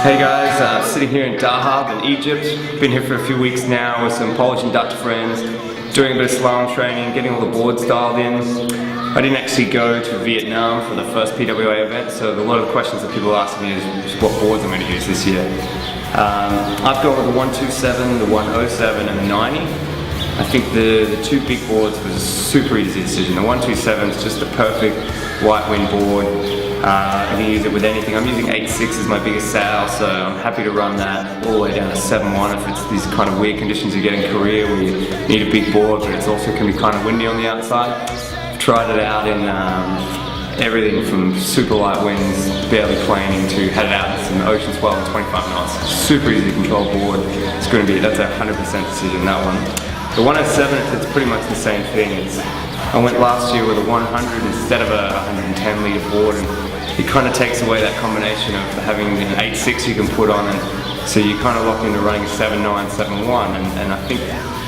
Hey guys, sitting here in Dahab in Egypt. Been here for a few weeks now with some Polish and Dutch friends, doing a bit of slalom training, getting all the boards dialed in. I didn't actually go to Vietnam for the first PWA event, so a lot of the questions that people ask me is what boards I'm going to use this year. I've gone with the 127, the 107 and the 90. I think the two big boards was a super easy decision. The 127 is just a perfect white wind board. You can use it with anything. I'm using 8.6 as my biggest sail, so I'm happy to run that all the way down to 7.1 if it's these kind of weird conditions you get in Korea where you need a big board, but it also can be kind of windy on the outside. I've tried it out in everything from super light winds, barely planing, to had it out in some ocean swell and 25 knots. Super easy to control board. It's going to be, that's a 100% decision, that one. The 107, it's pretty much the same thing. I went last year with a 100 instead of a 110 litre board, and it kind of takes away that combination of having an 8.6 you can put on, and so you kind of lock into running a 7.9, 7.1, and I think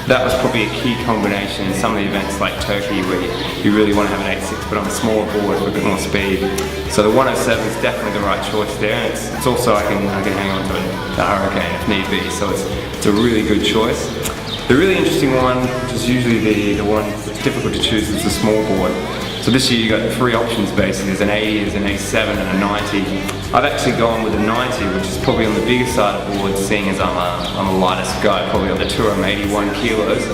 that was probably a key combination in some of the events like Turkey where you really want to have an 8.6 but on a smaller board for a bit more speed. So the 107 is definitely the right choice there, and it's also I can hang on to the Hurricane if need be, so it's a really good choice. The really interesting one, which is usually the one that's difficult to choose, is the small board. So this year you got three options basically. There's an 80, there's an 87 and a 90. I've actually gone with a 90, which is probably on the bigger side of boards, seeing as I'm the lightest guy probably on the tour. I'm 81 kilos.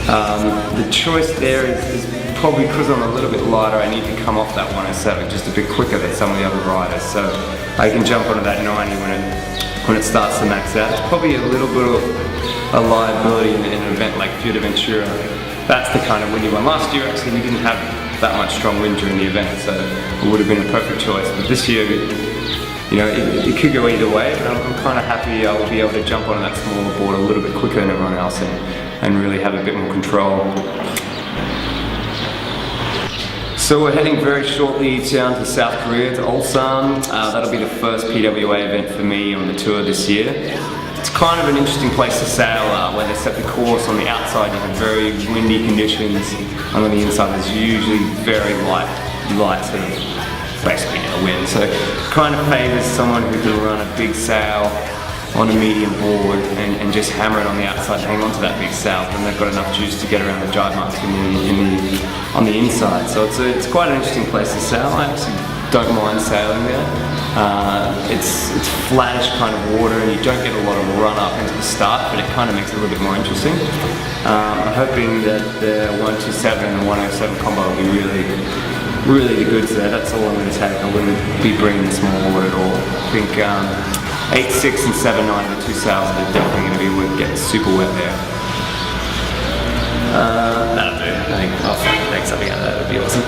The choice there is probably because I'm a little bit lighter, I need to come off that 107 just a bit quicker than some of the other riders. So I can jump onto that 90 when it starts to max out. It's probably a little bit of a liability in an event like Fuerteventura. That's the kind of windy one. Last year actually we didn't have that much strong wind during the event, so it would have been a perfect choice. But this year, you know, it could go either way, but I'm kind of happy I will be able to jump onto that smaller board a little bit quicker than everyone else and really have a bit more control. So we're heading very shortly down to South Korea, to Ulsan. That'll be the first PWA event for me on the tour this year. It's kind of an interesting place to sail where they set the course. On the outside you have very windy conditions, and on the inside there's usually very light sort of basically no wind. So it kind of favours someone who can run a big sail on a medium board and just hammer it on the outside and hang on to that big sail, and they've got enough juice to get around the jibe marks on the inside. So it's quite an interesting place to sail. I actually don't mind sailing there. It's flattish kind of water, and you don't get a lot of run up into the start, but it kind of makes it a little bit more interesting. I'm hoping that the 127 and the 107 combo will be really the goods there. That's all I'm going to take. I wouldn't be bringing the small board at all. I think 8.6 and 7.9 are the two sails that are definitely going to be getting super wet there. That'll do. I think I'll make something out of that. That'd be awesome.